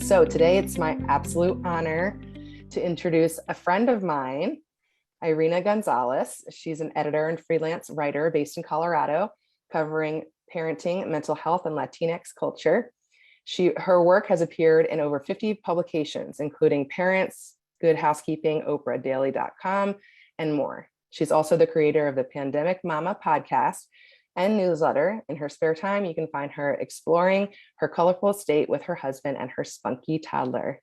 So today it's my absolute honor to introduce a friend of mine, Irina Gonzalez. She's an editor and freelance writer based in Colorado, covering parenting, mental health, and Latinx culture. Her work has appeared in over 50 publications, including Parents, Good Housekeeping, OprahDaily.com, and more. She's also the creator of the Pandemic Mama podcast and newsletter. In her spare time, you can find her exploring her colorful estate with her husband and her spunky toddler.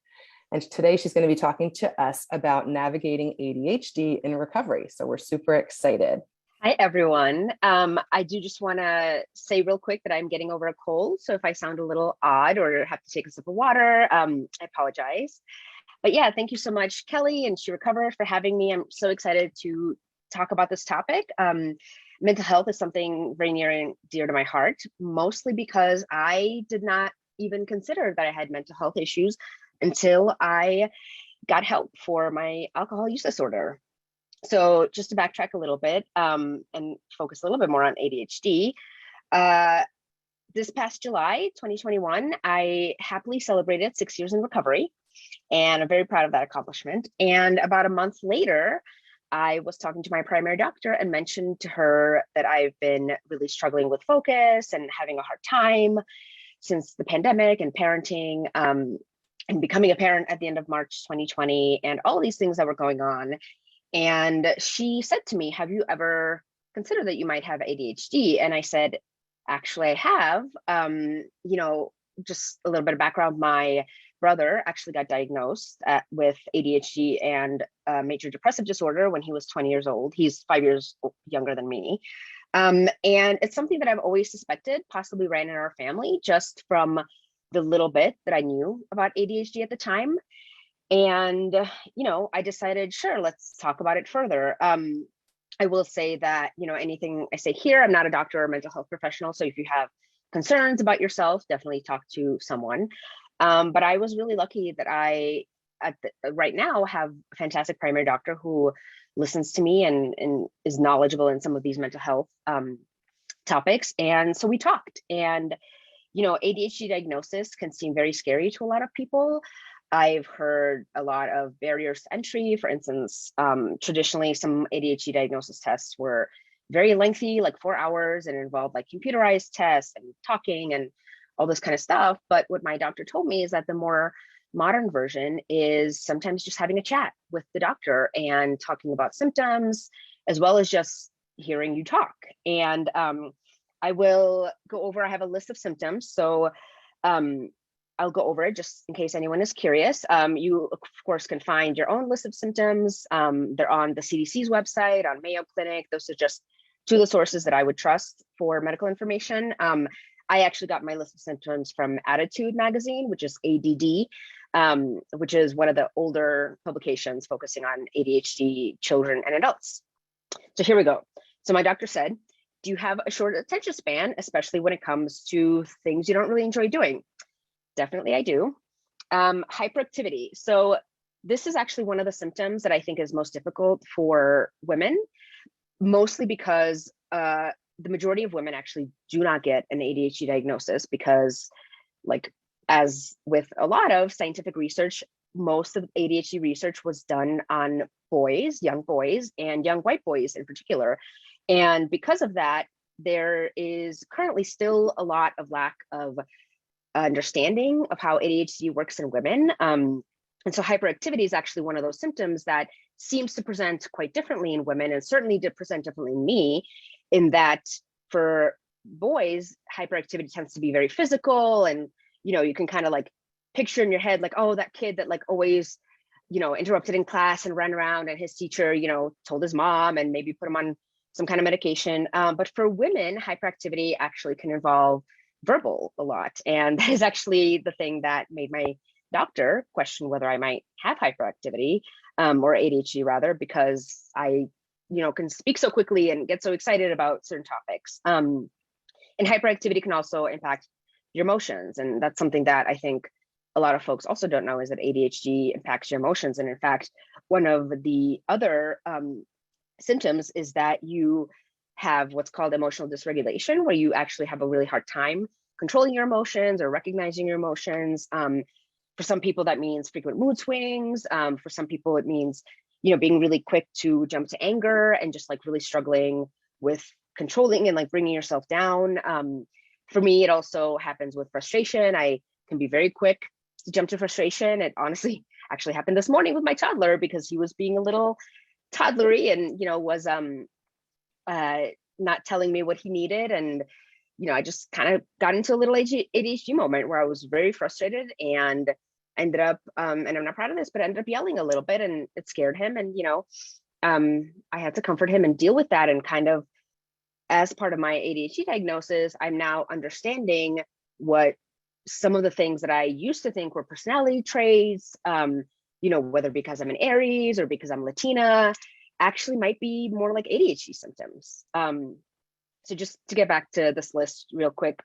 And today she's going to be talking to us about navigating ADHD in recovery. So we're super excited. Hi, everyone. I do just want to say real quick that I'm getting over a cold. So if I sound a little odd or have to take a sip of water, I apologize. But yeah, thank you so much, Kelly and She Recover, for having me. I'm so excited to talk about this topic. Mental health is something very near and dear to my heart, mostly because I did not even consider that I had mental health issues until I got help for my alcohol use disorder. So just to backtrack a little bit and focus a little bit more on ADHD, this past July 2021, I happily celebrated 6 years in recovery, and I'm very proud of that accomplishment. And about a month later, I was talking to my primary doctor and mentioned to her that I've been really struggling with focus and having a hard time since the pandemic and parenting and becoming a parent at the end of March 2020 and all of these things that were going on. And she said to me, have you ever considered that you might have ADHD? And I said, actually, I have. Just a little bit of background. My brother actually got diagnosed with ADHD and major depressive disorder when he was 20 years old. He's 5 years younger than me. And it's something that I've always suspected possibly ran in our family just from the little bit that I knew about ADHD at the time. And, I decided, sure, let's talk about it further. I will say that, anything I say here, I'm not a doctor or mental health professional. So if you have concerns about yourself, definitely talk to someone. But I was really lucky that I, right now, have a fantastic primary doctor who listens to me and is knowledgeable in some of these mental health topics. And so we talked. And, ADHD diagnosis can seem very scary to a lot of people. I've heard a lot of barriers to entry. For instance, traditionally, some ADHD diagnosis tests were very lengthy, like 4 hours, and involved like computerized tests and talking and all this kind of stuff. But what my doctor told me is that the more modern version is sometimes just having a chat with the doctor and talking about symptoms, as well as just hearing you talk. And I will go over, I have a list of symptoms. So I'll go over it just in case anyone is curious. You, of course, can find your own list of symptoms. They're on the CDC's website, on Mayo Clinic. Those are just two of the sources that I would trust for medical information. I actually got my list of symptoms from Attitude magazine, which is ADD, which is one of the older publications focusing on ADHD children and adults. So here we go. So my doctor said, do you have a short attention span, especially when it comes to things you don't really enjoy doing? Definitely I do. Hyperactivity. So this is actually one of the symptoms that I think is most difficult for women, mostly because the majority of women actually do not get an ADHD diagnosis because, like, as with a lot of scientific research, most of ADHD research was done on boys, young boys, and young white boys in particular. And because of that, there is currently still a lot of lack of understanding of how ADHD works in women. And so hyperactivity is actually one of those symptoms that seems to present quite differently in women, and certainly did present differently in me, in that for boys, hyperactivity tends to be very physical, and you can kind of like picture in your head like, oh, that kid that like always interrupted in class and ran around, and his teacher told his mom and maybe put him on some kind of medication. But for women, hyperactivity actually can involve verbal a lot, and that is actually the thing that made my doctor question whether I might have hyperactivity or ADHD rather, because I can speak so quickly and get so excited about certain topics. And hyperactivity can also impact your emotions, and that's something that I think a lot of folks also don't know, is that ADHD impacts your emotions. And in fact, one of the other symptoms is that you have what's called emotional dysregulation, where you actually have a really hard time controlling your emotions or recognizing your emotions. For For some people, that means frequent mood swings. For some people, it means, being really quick to jump to anger and just like really struggling with controlling and like bringing yourself down. For me, it also happens with frustration. I can be very quick to jump to frustration. It honestly actually happened this morning with my toddler because he was being a little toddlery and, was not telling me what he needed. And, I just kind of got into a little ADHD moment where I was very frustrated and ended up, and I'm not proud of this, but I ended up yelling a little bit and it scared him. And, I had to comfort him and deal with that. And kind of as part of my ADHD diagnosis, I'm now understanding what some of the things that I used to think were personality traits, whether because I'm an Aries or because I'm Latina, actually might be more like ADHD symptoms. So just to get back to this list real quick,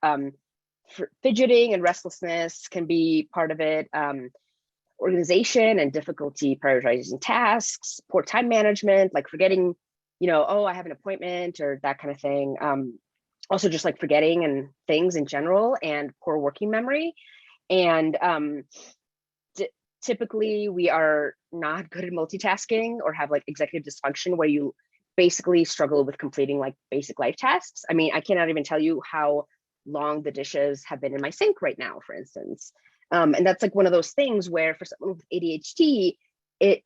fidgeting and restlessness can be part of it. Organization and difficulty prioritizing tasks, poor time management, like forgetting, oh, I have an appointment or that kind of thing. Also just like forgetting and things in general, and poor working memory. And typically we are not good at multitasking or have like executive dysfunction where you basically struggle with completing like basic life tasks. I mean, I cannot even tell you how long the dishes have been in my sink right now, for instance. And that's like one of those things where for someone with ADHD, it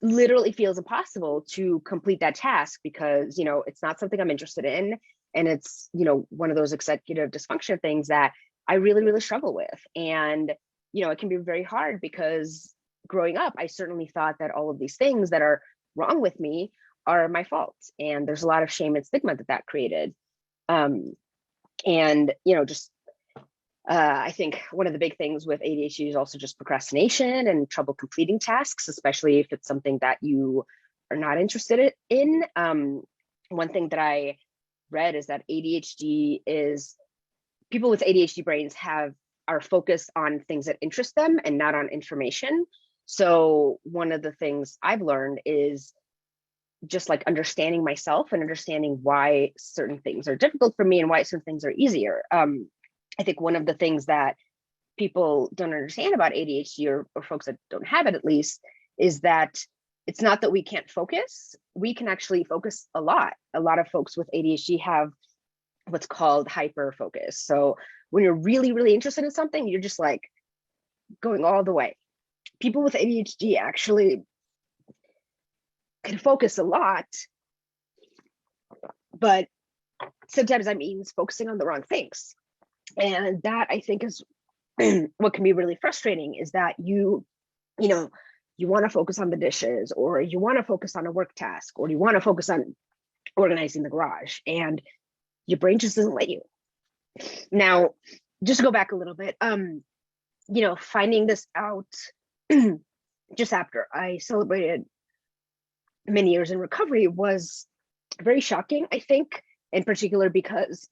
literally feels impossible to complete that task because, it's not something I'm interested in. And it's, one of those executive dysfunction things that I really, really struggle with. And, it can be very hard because growing up, I certainly thought that all of these things that are wrong with me are my fault. And there's a lot of shame and stigma that created. And, just I think one of the big things with ADHD is also just procrastination and trouble completing tasks, especially if it's something that you are not interested in. One thing that I read is that people with ADHD brains are focused on things that interest them and not on information. So one of the things I've learned is just like understanding myself and understanding why certain things are difficult for me and why certain things are easier. I think one of the things that people don't understand about ADHD or folks that don't have it at least is that it's not that we can't focus. We can actually focus a lot. A lot of folks with ADHD have what's called hyper focus. So when you're really, really interested in something, you're just like going all the way. People with ADHD actually can focus a lot, but sometimes that means focusing on the wrong things. And that I think is what can be really frustrating is that you want to focus on the dishes, or you want to focus on a work task, or you want to focus on organizing the garage, and your brain just doesn't let you. Now, just to go back a little bit, finding this out just after I celebrated many years in recovery was very shocking, I think, in particular because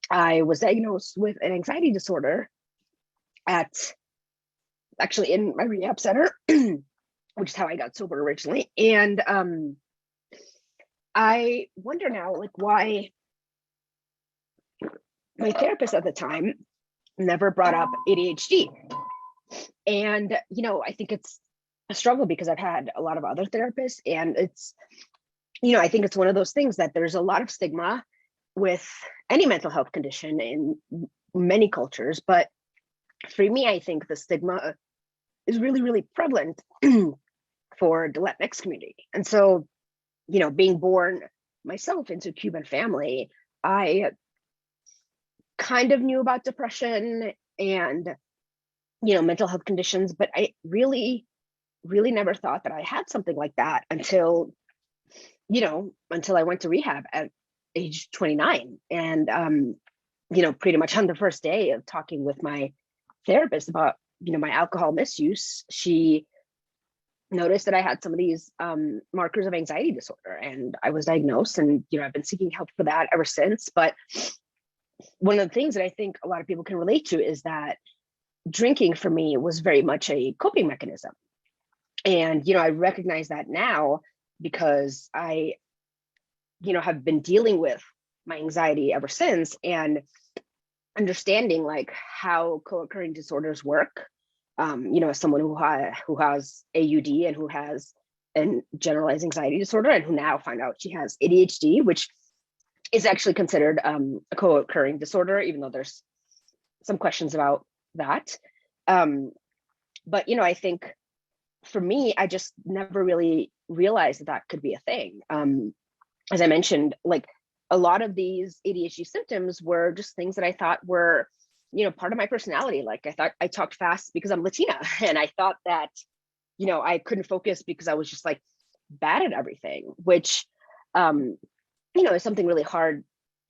I was diagnosed with an anxiety disorder actually in my rehab center, which is how I got sober originally. And I wonder now, like, why my therapist at the time never brought up ADHD. And, I think it's a struggle because I've had a lot of other therapists, and it's, I think it's one of those things that there's a lot of stigma with any mental health condition in many cultures. But for me, I think the stigma is really, really prevalent for the Latinx community. And so, being born myself into a Cuban family, I kind of knew about depression and, mental health conditions, but I really, really never thought that I had something like that until I went to rehab at age 29. And, pretty much on the first day of talking with my therapist about, my alcohol misuse, she noticed that I had some of these markers of anxiety disorder, and I was diagnosed, and, I've been seeking help for that ever since. But one of the things that I think a lot of people can relate to is that drinking for me was very much a coping mechanism. And, I recognize that now because I, have been dealing with my anxiety ever since, and understanding like how co-occurring disorders work as someone who has AUD and who has a generalized anxiety disorder, and who now find out she has ADHD, which is actually considered a co-occurring disorder, even though there's some questions about that. But I think for me, I just never really realized that could be a thing. As I mentioned, like a lot of these ADHD symptoms were just things that I thought were, part of my personality. Like I thought I talked fast because I'm Latina, and I thought that, I couldn't focus because I was just like bad at everything, which, is something really hard,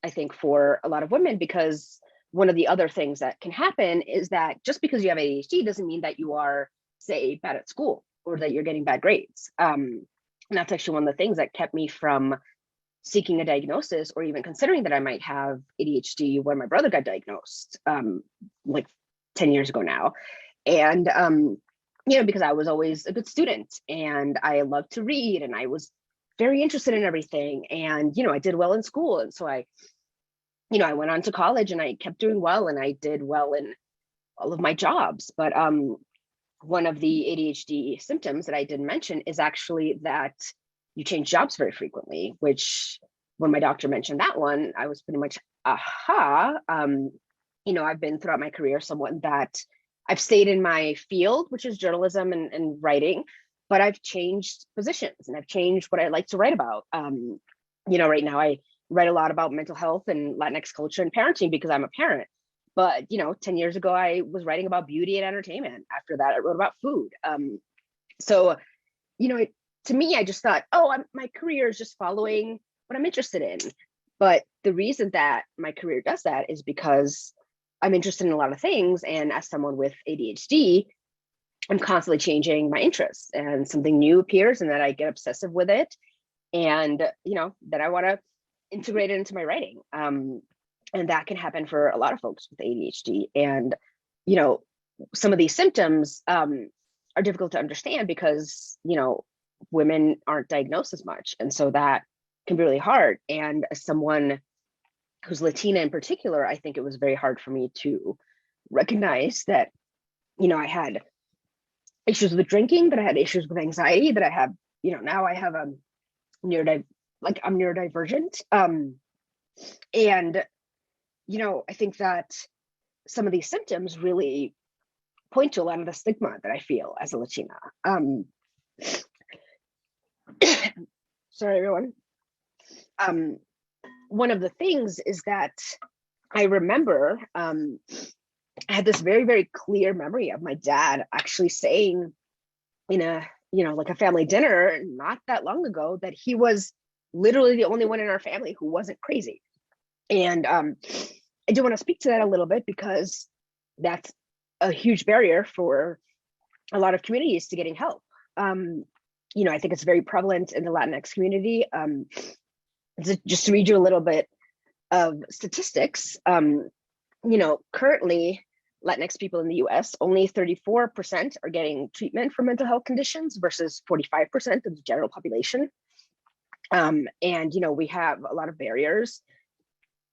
I think, for a lot of women, because one of the other things that can happen is that just because you have ADHD doesn't mean that you are, say, bad at school or that you're getting bad grades. And that's actually one of the things that kept me from seeking a diagnosis or even considering that I might have ADHD when my brother got diagnosed, like 10 years ago now. And, because I was always a good student and I loved to read and I was very interested in everything. And, I did well in school. And so I went on to college and I kept doing well, and I did well in all of my jobs. But one of the ADHD symptoms that I didn't mention is actually that you change jobs very frequently, which when my doctor mentioned that one, I was pretty much, aha. I've been throughout my career someone that I've stayed in my field, which is journalism and writing, but I've changed positions and I've changed what I like to write about. Right now I write a lot about mental health and Latinx culture and parenting because I'm a parent. But, 10 years ago, I was writing about beauty and entertainment. After that, I wrote about food. So, to me, I just thought, my career is just following what I'm interested in. But the reason that my career does that is because I'm interested in a lot of things. And as someone with ADHD, I'm constantly changing my interests, and something new appears and then I get obsessive with it. And, then I want to integrate it into my writing. And that can happen for a lot of folks with ADHD. And, some of these symptoms are difficult to understand because, women aren't diagnosed as much. And so that can be really hard. And as someone who's Latina in particular, I think it was very hard for me to recognize that, I had issues with drinking, that I had issues with anxiety, that I have, now I have a I'm neurodivergent. And, I think that some of these symptoms really point to a lot of the stigma that I feel as a Latina. Sorry, everyone. One of the things is that I remember, I had this very, very clear memory of my dad actually saying in a, like a family dinner not that long ago, that he was literally the only one in our family who wasn't crazy. And I do want to speak to that a little bit because that's a huge barrier for a lot of communities to getting help. I think it's very prevalent in the Latinx community. Just to read you a little bit of statistics, currently Latinx people in the US, only 34% are getting treatment for mental health conditions versus 45% of the general population. And, we have a lot of barriers,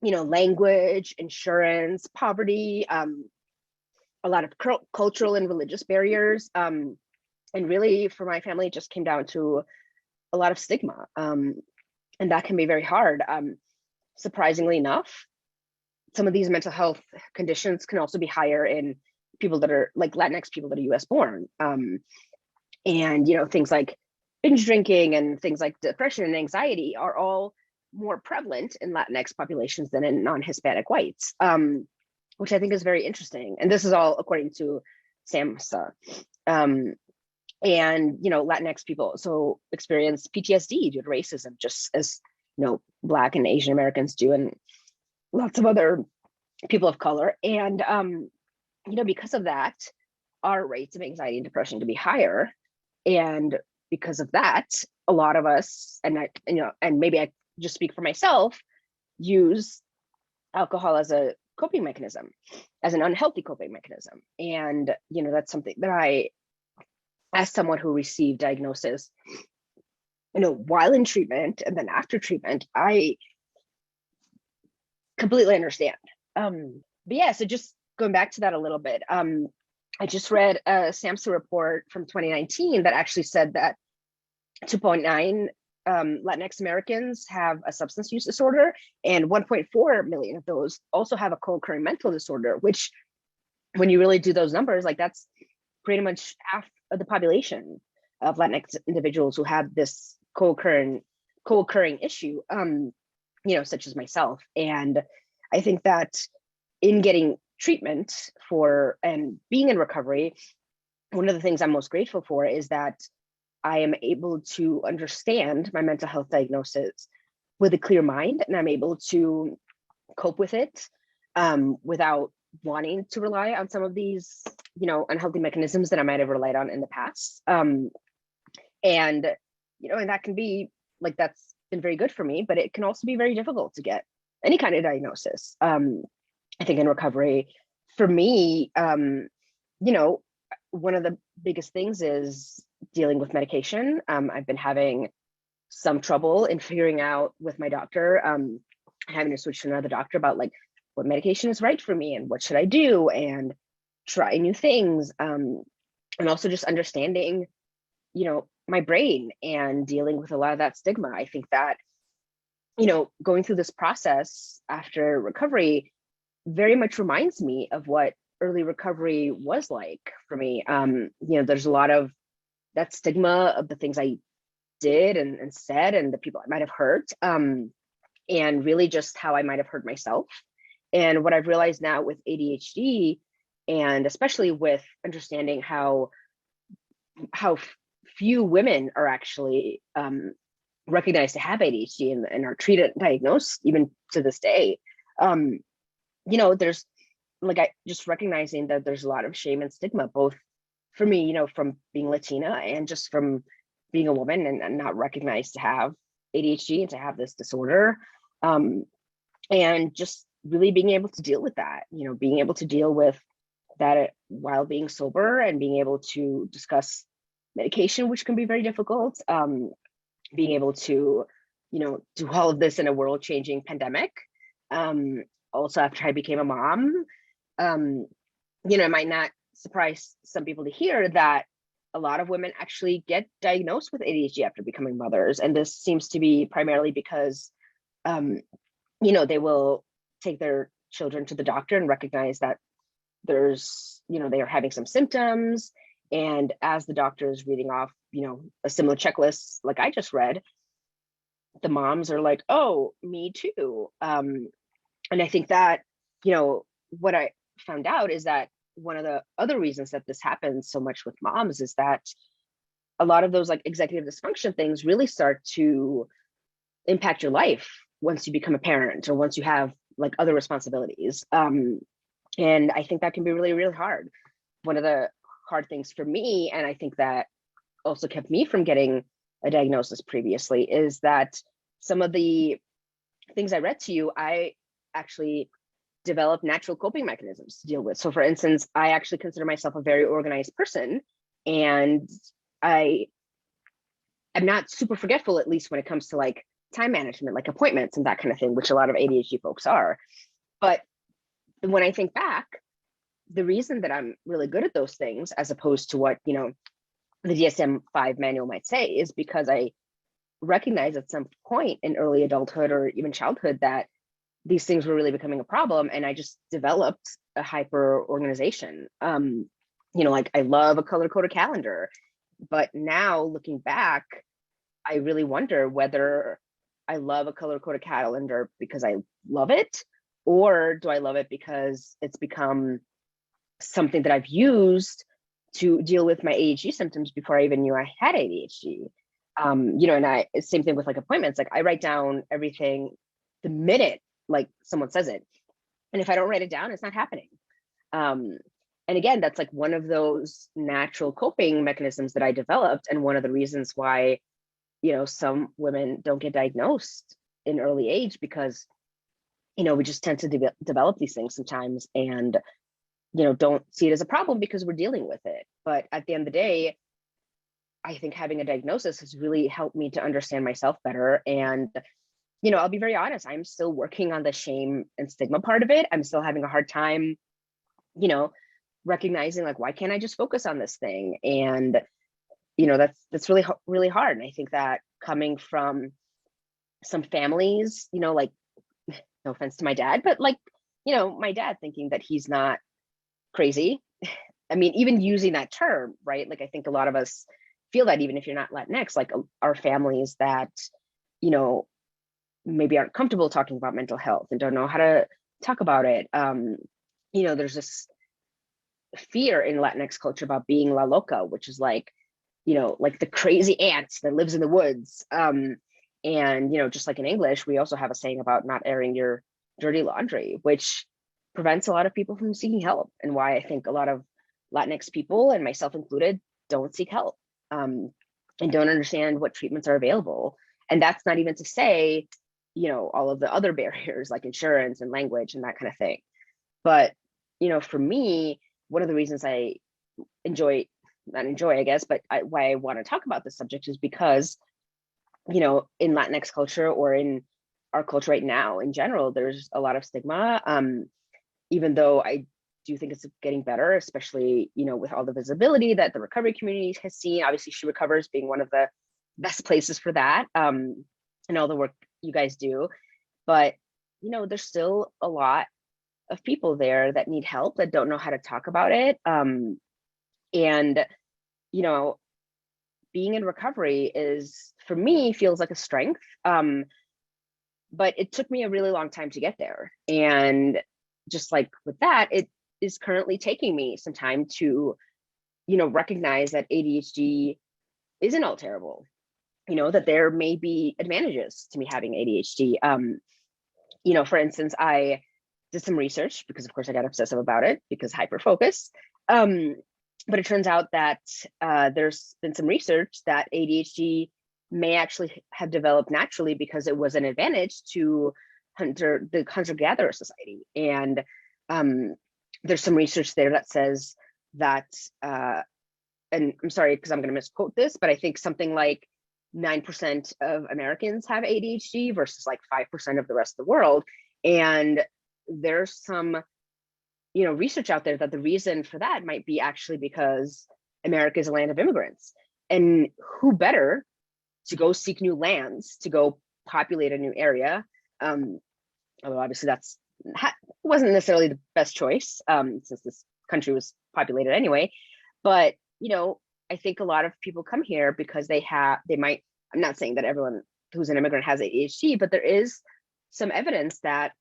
language, insurance, poverty, a lot of cultural and religious barriers. And really for my family, it just came down to a lot of stigma. And that can be very hard. Surprisingly enough, some of these mental health conditions can also be higher in people that are like Latinx people that are US born. And, things like binge drinking and things like depression and anxiety are all more prevalent in Latinx populations than in non-Hispanic whites, which I think is very interesting. And this is all according to SAMHSA. And, Latinx people so experience PTSD due to racism, just as, Black and Asian Americans do, and lots of other people of color. And, because of that, our rates of anxiety and depression can be higher. And because of that, a lot of us, and maybe I just speak for myself, use alcohol as a coping mechanism, as an unhealthy coping mechanism. And, that's something that I, as someone who received diagnosis, while in treatment and then after treatment, I completely understand. But yeah, so just going back to that a little bit, I just read a SAMHSA report from 2019 that actually said that 2.9 Latinx Americans have a substance use disorder, and 1.4 million of those also have a co-occurring mental disorder, which when you really do those numbers, like that's pretty much half of the population of Latinx individuals who have this co-occurring issue, such as myself. And I think that in getting treatment for and being in recovery, one of the things I'm most grateful for is that I am able to understand my mental health diagnosis with a clear mind, and I'm able to cope with it without wanting to rely on some of these, unhealthy mechanisms that I might have relied on in the past. And that can be like, that's been very good for me, but it can also be very difficult to get any kind of diagnosis. I think in recovery, for me, one of the biggest things is dealing with medication. I've been having some trouble in figuring out with my doctor, having to switch to another doctor about like what medication is right for me and what should I do and try new things. And also just understanding, my brain and dealing with a lot of that stigma. I think that, going through this process after recovery very much reminds me of what early recovery was like for me. There's a lot of that stigma of the things I did and said and the people I might have hurt, and really just how I might have hurt myself. And what I've realized now with ADHD, and especially with understanding how few women are actually recognized to have ADHD and are treated and diagnosed even to this day. There's like, I just recognizing that there's a lot of shame and stigma, both for me, from being Latina and just from being a woman and not recognized to have ADHD and to have this disorder. And just really being able to deal with that, being able to deal with that while being sober and being able to discuss medication, which can be very difficult. Being able to, do all of this in a world-changing pandemic. Also, after I became a mom, it might not surprise some people to hear that a lot of women actually get diagnosed with ADHD after becoming mothers. And this seems to be primarily because, they will take their children to the doctor and recognize that there's, they are having some symptoms. And as the doctor is reading off, a similar checklist like I just read, the moms are like, oh, me too. And I think that, what I found out is that one of the other reasons that this happens so much with moms is that a lot of those like executive dysfunction things really start to impact your life once you become a parent or once you have like other responsibilities. And I think that can be really, really hard. One of the hard things for me, and I think that also kept me from getting a diagnosis previously, is that some of the things I read to you, I actually developed natural coping mechanisms to deal with. So for instance, I actually consider myself a very organized person, and I'm not super forgetful, at least when it comes to like time management, like appointments and that kind of thing, which a lot of ADHD folks are. But when I think back, the reason that I'm really good at those things, as opposed to what, the DSM-5 manual might say, is because I recognize at some point in early adulthood or even childhood that these things were really becoming a problem. And I just developed a hyper organization. Like I love a color-coded calendar, but now looking back, I really wonder whether I love a color-coded calendar because I love it, or do I love it because it's become something that I've used to deal with my ADHD symptoms before I even knew I had ADHD. And same thing with like appointments. Like I write down everything the minute like someone says it, and if I don't write it down, it's not happening. And again, that's like one of those natural coping mechanisms that I developed, and one of the reasons why, some women don't get diagnosed in early age, because we just tend to develop these things sometimes, and don't see it as a problem because we're dealing with it. But at the end of the day, I think having a diagnosis has really helped me to understand myself better. And, I'll be very honest, I'm still working on the shame and stigma part of it. I'm still having a hard time, recognizing like, why can't I just focus on this thing? And that's really hard. And I think that coming from some families, like, no offense to my dad, but like, my dad thinking that he's not crazy. I mean, even using that term, right? Like, I think a lot of us feel that even if you're not Latinx, like our families that, maybe aren't comfortable talking about mental health and don't know how to talk about it. There's this fear in Latinx culture about being la loca, which is like, like the crazy aunt that lives in the woods. And, just like in English, we also have a saying about not airing your dirty laundry, which prevents a lot of people from seeking help, and why I think a lot of Latinx people, and myself included, don't seek help, and don't understand what treatments are available. And that's not even to say, all of the other barriers like insurance and language and that kind of thing. But, for me, one of the reasons I not enjoy, I guess, but why I want to talk about this subject is because, in Latinx culture, or in our culture right now in general, there's a lot of stigma. Even though I do think it's getting better, especially, with all the visibility that the recovery community has seen. Obviously, She Recovers being one of the best places for that, and all the work you guys do. But, there's still a lot of people there that need help, that don't know how to talk about it. And, being in recovery for me, feels like a strength. But it took me a really long time to get there. And just like with that, it is currently taking me some time to, recognize that ADHD isn't all terrible, that there may be advantages to me having ADHD. For instance, I did some research because, of course, I got obsessive about it because hyperfocus. But it turns out that there's been some research that ADHD may actually have developed naturally because it was an advantage to the hunter-gatherer society. And there's some research there that says that, and I'm sorry because I'm going to misquote this, but I think something like 9% of Americans have ADHD versus like 5% of the rest of the world. And there's some, research out there that the reason for that might be actually because America is a land of immigrants. And who better to go seek new lands, to go populate a new area? Although obviously that's wasn't necessarily the best choice, since this country was populated anyway. But, I think a lot of people come here because I'm not saying that everyone who's an immigrant has ADHD, but there is some evidence that,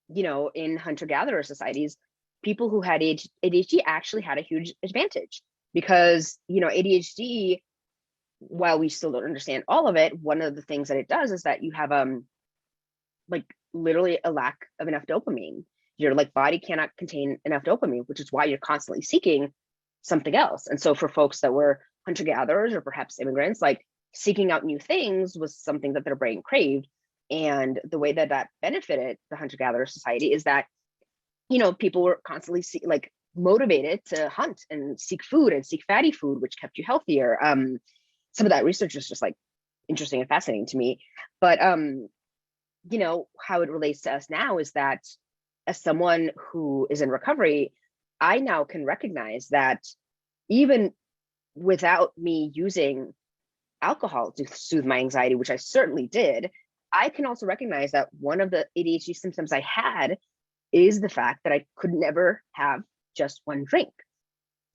in hunter-gatherer societies, people who had ADHD actually had a huge advantage because, ADHD, while we still don't understand all of it, one of the things that it does is that you have like literally a lack of enough dopamine. Your body cannot contain enough dopamine, which is why you're constantly seeking something else. And so for folks that were hunter-gatherers or perhaps immigrants, like seeking out new things was something that their brain craved. And the way that benefited the hunter-gatherer society is that, people were constantly motivated to hunt and seek food and seek fatty food, which kept you healthier. Some of that research is just interesting and fascinating to me. But how it relates to us now is that as someone who is in recovery, I now can recognize that even without me using alcohol to soothe my anxiety, which I certainly did, I can also recognize that one of the ADHD symptoms I had is the fact that I could never have just one drink.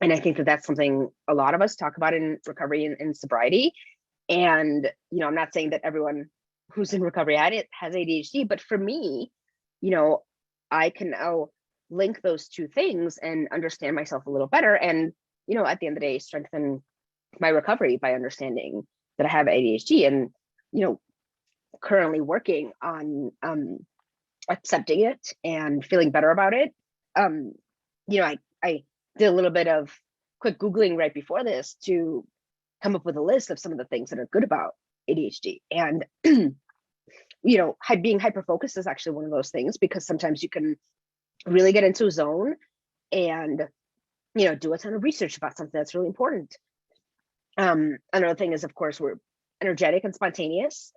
And I think that that's something a lot of us talk about in recovery and sobriety. And, I'm not saying that everyone who's in recovery has ADHD, but for me, I can now link those two things and understand myself a little better. And, at the end of the day, strengthen my recovery by understanding that I have ADHD and, currently working on accepting it and feeling better about it. I did a little bit of quick Googling right before this to come up with a list of some of the things that are good about ADHD. And, being hyper-focused is actually one of those things, because sometimes you can really get into a zone and, do a ton of research about something that's really important. Another thing is, of course, we're energetic and spontaneous.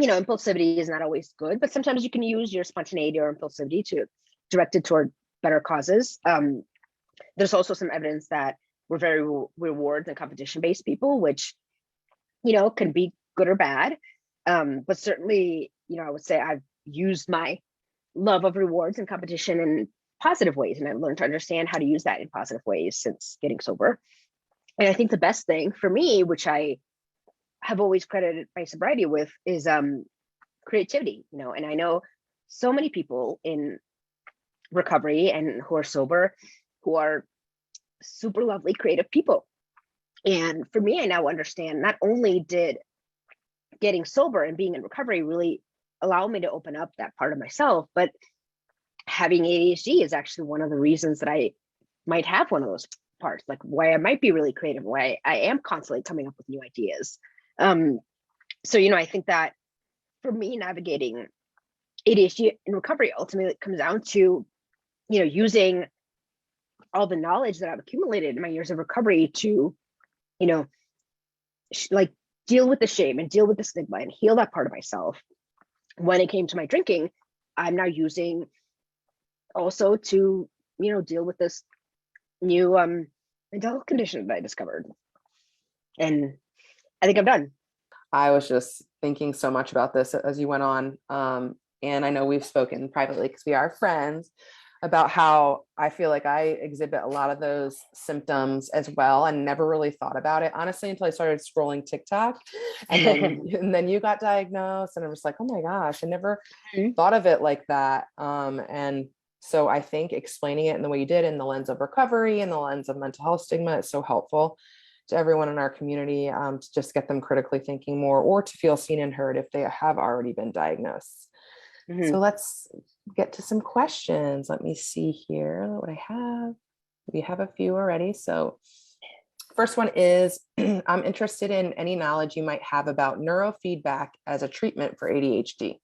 Impulsivity is not always good, but sometimes you can use your spontaneity or impulsivity to direct it toward better causes. There's also some evidence that we're very rewards and competition based people, which, can be good or bad. But certainly, I would say I've used my love of rewards and competition in positive ways, and I've learned to understand how to use that in positive ways since getting sober. And I think the best thing for me, which I have always credited my sobriety with, is creativity. And I know so many people in recovery and who are sober who are super lovely, creative people. And for me, I now understand not only did getting sober and being in recovery really allow me to open up that part of myself, but having ADHD is actually one of the reasons that I might have one of those parts, like why I might be really creative, why I am constantly coming up with new ideas. So, I think that for me, navigating ADHD in recovery ultimately comes down to, using all the knowledge that I've accumulated in my years of recovery to, like deal with the shame and deal with the stigma and heal that part of myself. When it came to my drinking, I'm now using also to, deal with this new mental health condition that I discovered. And I think I'm done. I was just thinking so much about this as you went on. And I know we've spoken privately because we are friends about how I feel like I exhibit a lot of those symptoms as well, and never really thought about it, honestly, until I started scrolling TikTok. And then you got diagnosed, and I was like, oh my gosh, I never thought of it like that. And so I think explaining it in the way you did, in the lens of recovery and the lens of mental health stigma, is so helpful to everyone in our community, to just get them critically thinking more, or to feel seen and heard if they have already been diagnosed. So let's get to some questions. Let me see here what I have. We have a few already. So first one is, I'm interested in any knowledge you might have about neurofeedback as a treatment for ADHD.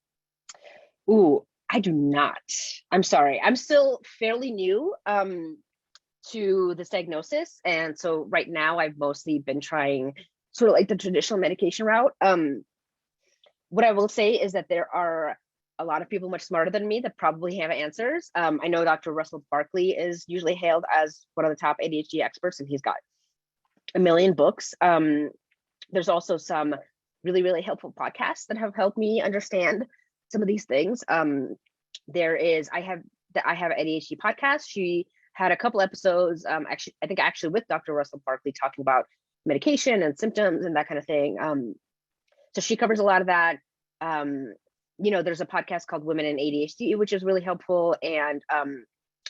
Ooh, I do not. I'm sorry. I'm still fairly new to this diagnosis. And so right now I've mostly been trying sort of like the traditional medication route. What I will say is that there are a lot of people much smarter than me that probably have answers. I know Dr. Russell Barkley is usually hailed as one of the top ADHD experts, and he's got a million books. There's also some really, really helpful podcasts that have helped me understand some of these things. I have an ADHD podcast. She had a couple episodes, I think with Dr. Russell Barkley, talking about medication and symptoms and that kind of thing. So she covers a lot of that. There's a podcast called Women in ADHD, which is really helpful. And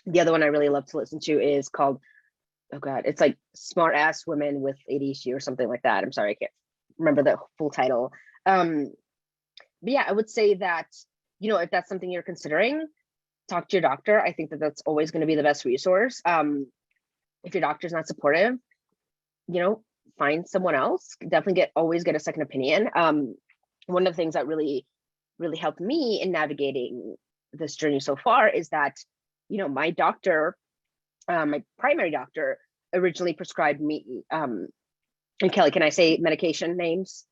the other one I really love to listen to is called, it's like Smart Ass Women with ADHD or something like that. I'm sorry, I can't remember the full title. But yeah, I would say that, if that's something you're considering, talk to your doctor. I think that that's always going to be the best resource. If your doctor's not supportive, find someone else. Definitely always get a second opinion. One of the things that really helped me in navigating this journey so far is that, my doctor, my primary doctor, originally prescribed me, and Kelly, can I say medication names?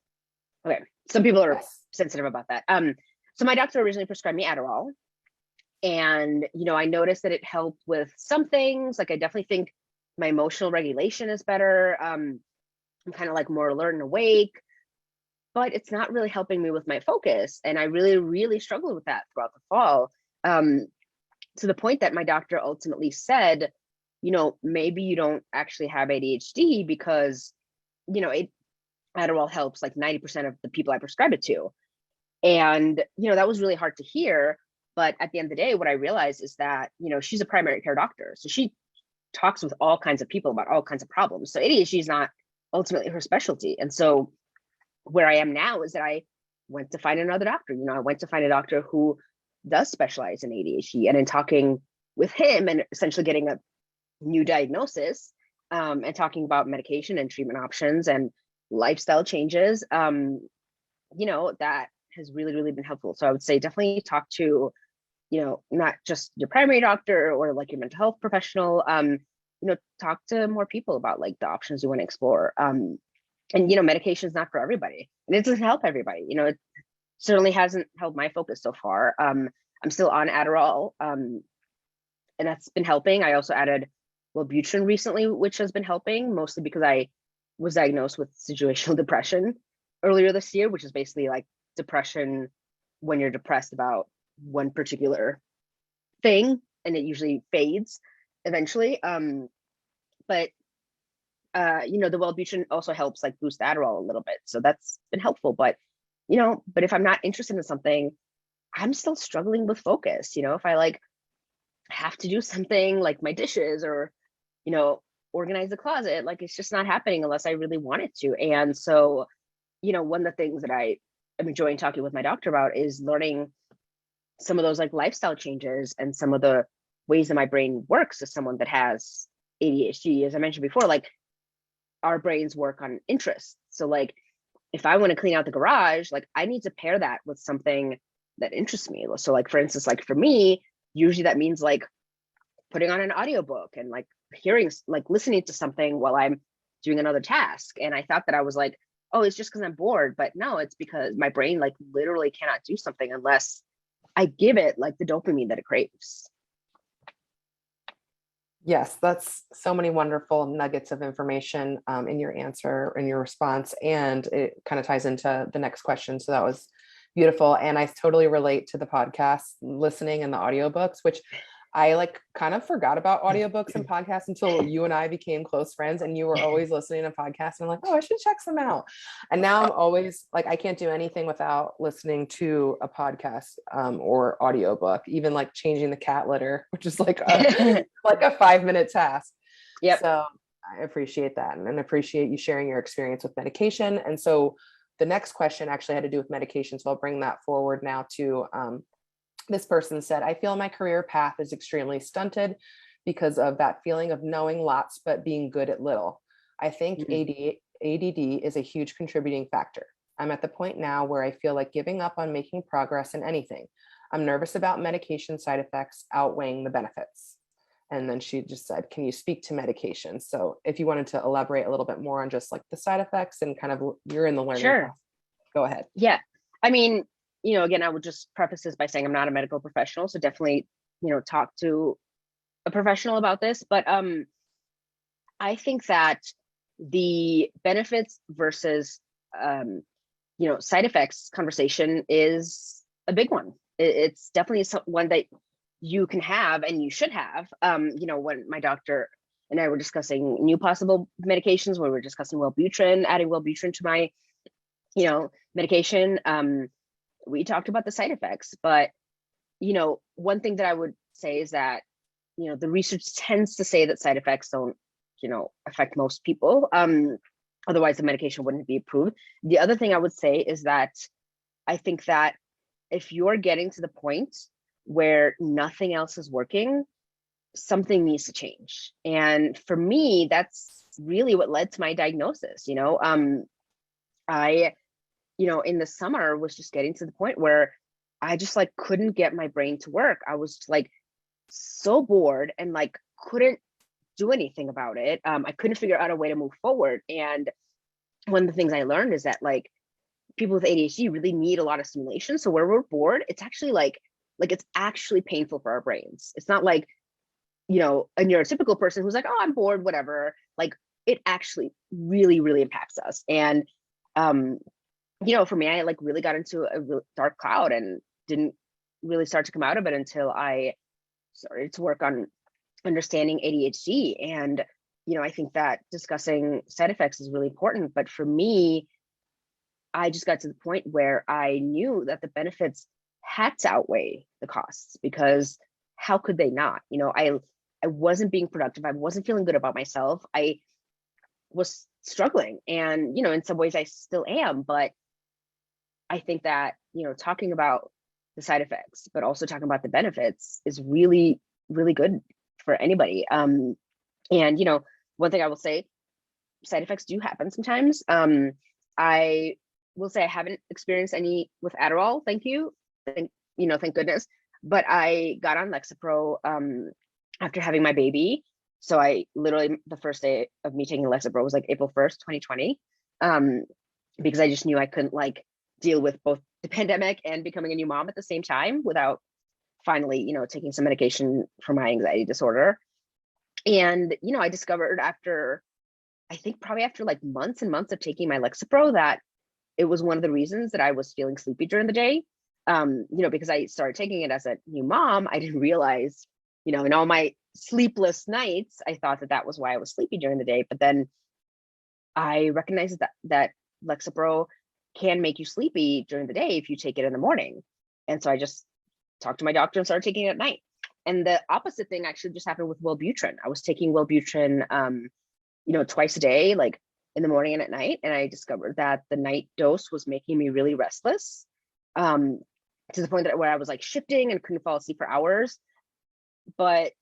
Okay. Some people are sensitive about that. So my doctor originally prescribed me Adderall. And, I noticed that it helped with some things. Like, I definitely think my emotional regulation is better. I'm kind of like more alert and awake, but it's not really helping me with my focus. And I really, really struggled with that throughout the fall, to the point that my doctor ultimately said, maybe you don't actually have ADHD because, Adderall helps like 90% of the people I prescribe it to. And, that was really hard to hear. But at the end of the day, what I realized is that, she's a primary care doctor. So she talks with all kinds of people about all kinds of problems. So ADHD is not ultimately her specialty. And so where I am now is that I went to find another doctor. I went to find a doctor who does specialize in ADHD, and in talking with him and essentially getting a new diagnosis, and talking about medication and treatment options and lifestyle changes, that has really, really been helpful. So I would say definitely talk to, not just your primary doctor or like your mental health professional, talk to more people about like the options you want to explore. And, medication is not for everybody, and it doesn't help everybody. It certainly hasn't helped my focus so far. I'm still on Adderall, and that's been helping. I also added Wellbutrin recently, which has been helping, mostly because I was diagnosed with situational depression earlier this year, which is basically like depression when you're depressed about one particular thing, and it usually fades eventually. But the Wellbutrin also helps like boost Adderall a little bit, so that's been helpful. But but if I'm not interested in something, I'm still struggling with focus. If I like have to do something like my dishes or organize the closet, like it's just not happening unless I really want it to. And so one of the things that I am enjoying talking with my doctor about is learning some of those like lifestyle changes and some of the ways that my brain works as someone that has ADHD. As I mentioned before, like our brains work on interests. So like if I want to clean out the garage, like I need to pair that with something that interests me. So like for instance, like for me, usually that means like putting on an audiobook and like listening to something while I'm doing another task. And I thought that I was like, oh, it's just because I'm bored. But no, it's because my brain like literally cannot do something unless I give it like the dopamine that it craves. Yes, that's so many wonderful nuggets of information in your answer, in your response, and it kind of ties into the next question. So that was beautiful. And I totally relate to the podcast listening and the audiobooks, which I like kind of forgot about audiobooks and podcasts until you and I became close friends, and you were always listening to podcasts. And I'm like, oh, I should check some out. And now I'm always like, I can't do anything without listening to a podcast or audiobook, even like changing the cat litter, which is like a 5-minute task. Yep. So I appreciate that, and appreciate you sharing your experience with medication. And so the next question actually had to do with medication. So I'll bring that forward now to this person said, I feel my career path is extremely stunted because of that feeling of knowing lots, but being good at little. I think ADD is a huge contributing factor. I'm at the point now where I feel like giving up on making progress in anything. I'm nervous about medication side effects outweighing the benefits. And then she just said, can you speak to medication? So if you wanted to elaborate a little bit more on just like the side effects and kind of you're in the learning process, go ahead. Yeah. I mean, again, I would just preface this by saying I'm not a medical professional, so definitely, talk to a professional about this. But I think that the benefits versus, side effects conversation is a big one. It's definitely one that you can have and you should have. When my doctor and I were discussing new possible medications, when we were discussing Wellbutrin, adding Wellbutrin to my, medication, we talked about the side effects. But one thing that I would say is that the research tends to say that side effects don't affect most people, otherwise the medication wouldn't be approved. The other thing I would say is that I think that if you're getting to the point where nothing else is working, something needs to change. And for me, that's really what led to my diagnosis. I in the summer was just getting to the point where I just like couldn't get my brain to work. I was like so bored and like couldn't do anything about it. I couldn't figure out a way to move forward. And one of the things I learned is that like people with ADHD really need a lot of stimulation. So where we're bored, it's actually like it's actually painful for our brains. It's not like, a neurotypical person who's like, oh, I'm bored, whatever. Like it actually really, really impacts us. And for me, I like really got into a really dark cloud and didn't really start to come out of it until I started to work on understanding ADHD. And, I think that discussing side effects is really important. But for me, I just got to the point where I knew that the benefits had to outweigh the costs, because how could they not? I wasn't being productive. I wasn't feeling good about myself. I was struggling. And, in some ways I still am, but I think that, talking about the side effects, but also talking about the benefits is really, really good for anybody. And, one thing I will say, side effects do happen sometimes. I will say I haven't experienced any with Adderall. Thank you. Thank goodness. But I got on Lexapro after having my baby. So I literally, the first day of me taking Lexapro was like April 1st, 2020. Because I just knew I couldn't like deal with both the pandemic and becoming a new mom at the same time without finally, taking some medication for my anxiety disorder. And, I discovered I think probably after like months and months of taking my Lexapro, that it was one of the reasons that I was feeling sleepy during the day. Because I started taking it as a new mom, I didn't realize, in all my sleepless nights, I thought that was why I was sleepy during the day. But then I recognized that Lexapro can make you sleepy during the day if you take it in the morning. And so I just talked to my doctor and started taking it at night. And the opposite thing actually just happened with Wellbutrin. I was taking Wellbutrin, twice a day, like in the morning and at night. And I discovered that the night dose was making me really restless, to the point that where I was like shifting and couldn't fall asleep for hours. But,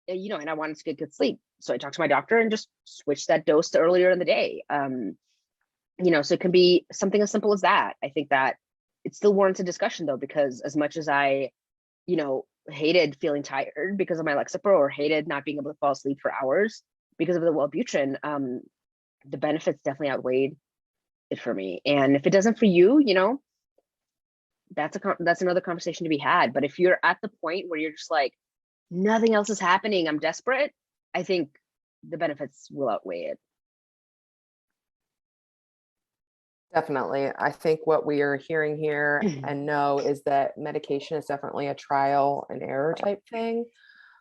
and I wanted to get good sleep. So I talked to my doctor and just switched that dose to earlier in the day. So it can be something as simple as that. I think that it still warrants a discussion though, because as much as I, hated feeling tired because of my Lexapro, or hated not being able to fall asleep for hours because of the Wellbutrin, the benefits definitely outweighed it for me. And if it doesn't for you, that's another conversation to be had. But if you're at the point where you're just like, nothing else is happening, I'm desperate, I think the benefits will outweigh it. Definitely. I think what we are hearing here and know is that medication is definitely a trial and error type thing,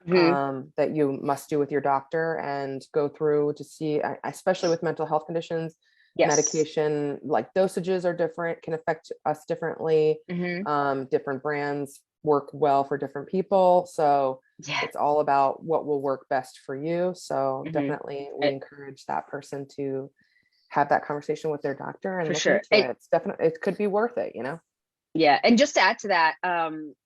that you must do with your doctor and go through to see, especially with mental health conditions. Yes. Medication, like dosages are different, can affect us differently. Different brands work well for different people. So it's all about what will work best for you. So definitely we encourage that person to have that conversation with their doctor and look into it. It's definitely, it could be worth it, Yeah. And just to add to that,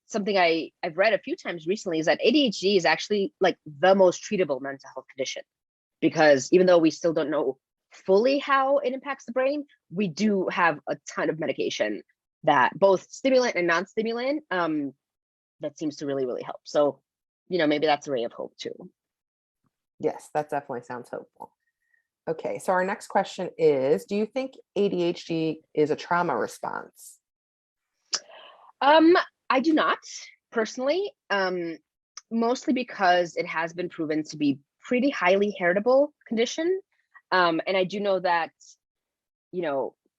something I've read a few times recently is that ADHD is actually like the most treatable mental health condition, because even though we still don't know fully how it impacts the brain, we do have a ton of medication, that both stimulant and non-stimulant, that seems to really, really help. So, maybe that's a ray of hope too. Yes, that definitely sounds hopeful. Okay, so our next question is, do you think ADHD is a trauma response? I do not personally, mostly because it has been proven to be pretty highly heritable condition. And I do know that,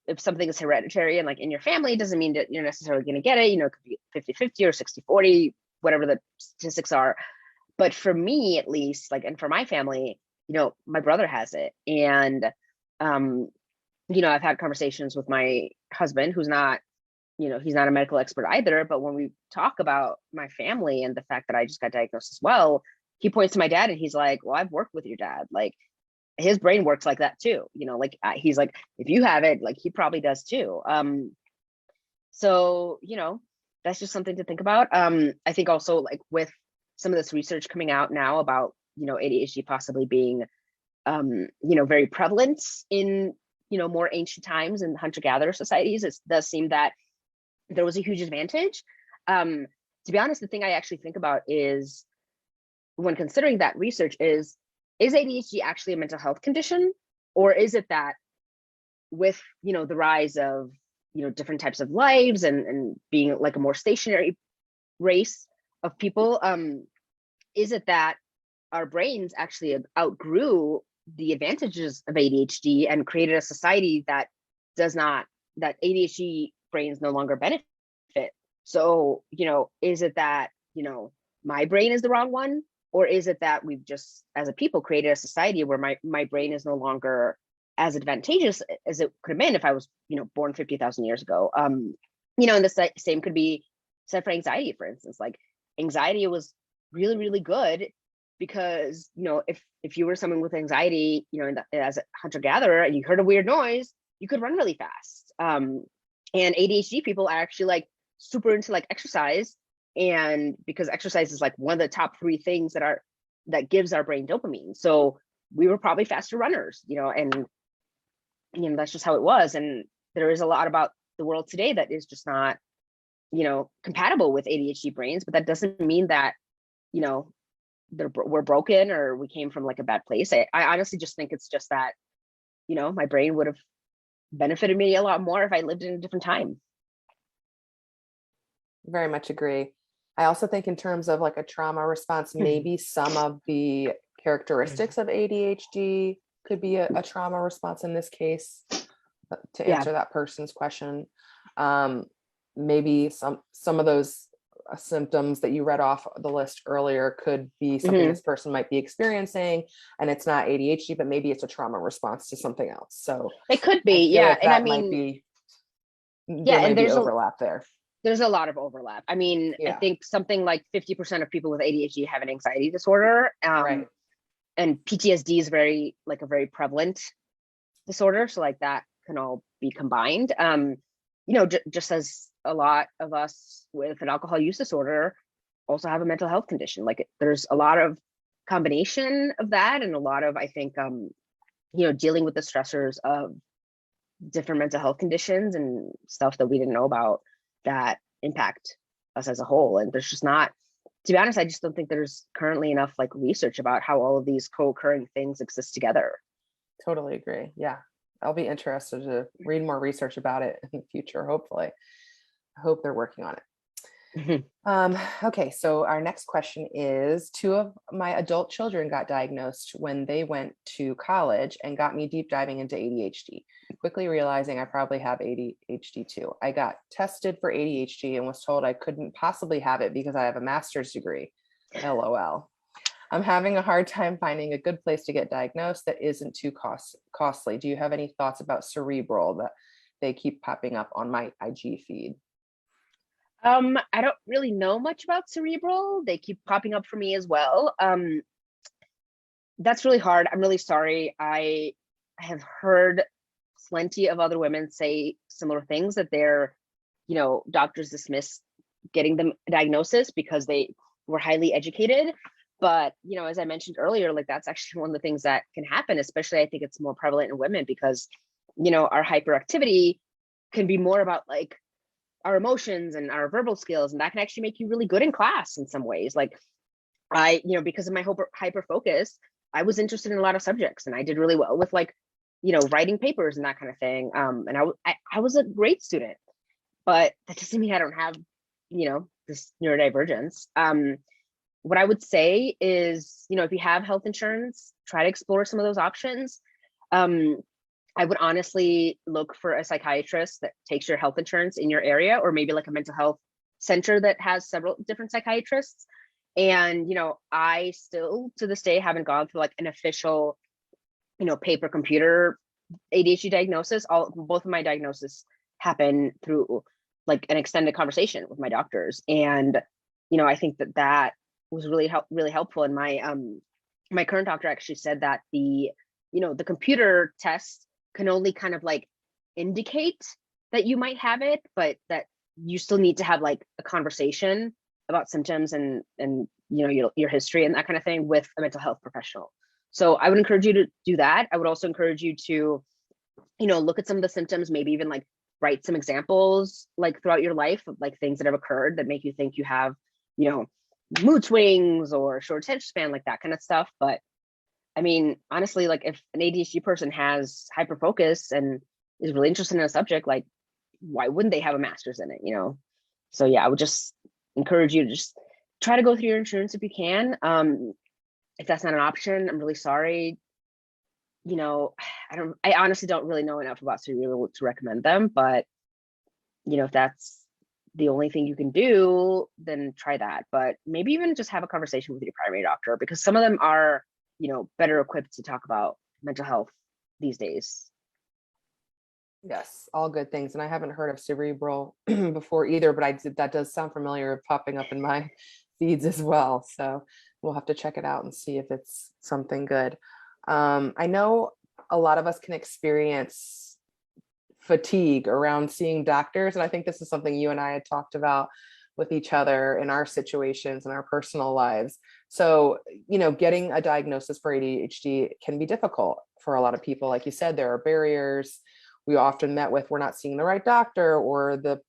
if something is hereditary and like in your family, it doesn't mean that you're necessarily going to get it. It could be 50-50 or 60-40, whatever the statistics are. But for me, at least, like, and for my family, my brother has it. And, I've had conversations with my husband, who's not, he's not a medical expert either. But when we talk about my family and the fact that I just got diagnosed as well, he points to my dad and he's like, well, I've worked with your dad. Like, his brain works like that too. He's like, if you have it, like, he probably does too. So, that's just something to think about. I think also, like, with some of this research coming out now about, ADHD possibly being, very prevalent in, more ancient times and hunter-gatherer societies, it does seem that there was a huge advantage. To be honest, the thing I actually think about is, when considering that research, is ADHD actually a mental health condition? Or is it that with, the rise of, different types of lives and being like a more stationary race of people, is it that our brains actually outgrew the advantages of ADHD and created a society that that ADHD brains no longer benefit? So, is it that, my brain is the wrong one? Or is it that we've just, as a people, created a society where my brain is no longer as advantageous as it could have been if I was, born 50,000 years ago? And the same could be said for anxiety, for instance. Like, anxiety was really, really good because, if you were someone with anxiety, as a hunter-gatherer, and you heard a weird noise, you could run really fast. And ADHD people are actually like super into like exercise, and because exercise is like one of the top 3 things that gives our brain dopamine. So we were probably faster runners, and that's just how it was. And there is a lot about the world today that is just not, compatible with ADHD brains, but that doesn't mean that, we're broken or we came from like a bad place. I honestly just think it's just that, my brain would have benefited me a lot more if I lived in a different time. Very much agree. I also think in terms of like a trauma response, maybe some of the characteristics of ADHD could be a trauma response in this case, to Yeah. answer that person's question. Maybe some of those symptoms that you read off the list earlier could be something this person might be experiencing, and it's not ADHD, but maybe it's a trauma response to something else. So It could I be, feel yeah. like And I that might mean, be, yeah, there may and be overlap there. there's a lot of overlap. I mean, I Yeah. think something like 50% of people with ADHD have an anxiety disorder. Right. And PTSD is very like a very prevalent disorder. So like that can all be combined. You know, just as a lot of us with an alcohol use disorder also have a mental health condition. Like there's a lot of combination of that, and a lot of, I think, you know, dealing with the stressors of different mental health conditions and stuff that we didn't know about that impact us as a whole. And there's just not, to be honest, I just don't think there's currently enough like research about how all of these co-occurring things exist together. Totally agree. Yeah. I'll be interested to read more research about it in the future, hopefully. I hope they're working on it. Okay, so our next question is, 2 of my adult children got diagnosed when they went to college and got me deep diving into ADHD, quickly realizing I probably have ADHD too. I got tested for ADHD and was told I couldn't possibly have it because I have a master's degree. LOL. I'm having a hard time finding a good place to get diagnosed that isn't too costly. Do you have any thoughts about cerebral that they keep popping up on my IG feed? I don't really know much about cerebral. They keep popping up for me as well. That's really hard. I'm really sorry. I have heard plenty of other women say similar things, that they're, you know, doctors dismiss getting them a diagnosis because they were highly educated. But, you know, as I mentioned earlier, like that's actually one of the things that can happen, especially I think it's more prevalent in women because, you know, our hyperactivity can be more about like our emotions and our verbal skills, and that can actually make you really good in class in some ways. Like I, you know, because of my hyper focus, I was interested in a lot of subjects and I did really well with like, you know, writing papers and that kind of thing. And I was a great student, but that doesn't mean I don't have, you know, this neurodivergence. What I would say is, you know, if you have health insurance, try to explore some of those options. I would honestly look for a psychiatrist that takes your health insurance in your area, or maybe like a mental health center that has several different psychiatrists. And, you know, I still to this day haven't gone through like an official, you know, paper computer ADHD diagnosis. Both of my diagnoses happen through like an extended conversation with my doctors. And, you know, I think that was really helpful. And my current doctor actually said that the computer test can only kind of like indicate that you might have it, but that you still need to have like a conversation about symptoms and you know, your history and that kind of thing with a mental health professional. So I would encourage you to do that. I would also encourage you to, you know, look at some of the symptoms, maybe even like write some examples like throughout your life of like things that have occurred that make you think you have, you know, mood swings or short attention span, like that kind of stuff. But I mean, honestly, like if an ADHD person has hyperfocus and is really interested in a subject, like why wouldn't they have a master's in it, you know? So yeah, I would just encourage you to just try to go through your insurance if you can. If that's not an option, I'm really sorry. You know, I honestly don't really know enough about cerebral to recommend them, but you know, if that's the only thing you can do, then try that. But maybe even just have a conversation with your primary doctor, because some of them are, you know, better equipped to talk about mental health these days. Yes, all good things. And I haven't heard of cerebral before either, but that does sound familiar, popping up in my feeds as well. So we'll have to check it out and see if it's something good. I know a lot of us can experience fatigue around seeing doctors. And I think this is something you and I had talked about with each other in our situations and our personal lives. So, you know, getting a diagnosis for ADHD can be difficult for a lot of people. Like you said, there are barriers. We often met with, we're not seeing the right doctor, or the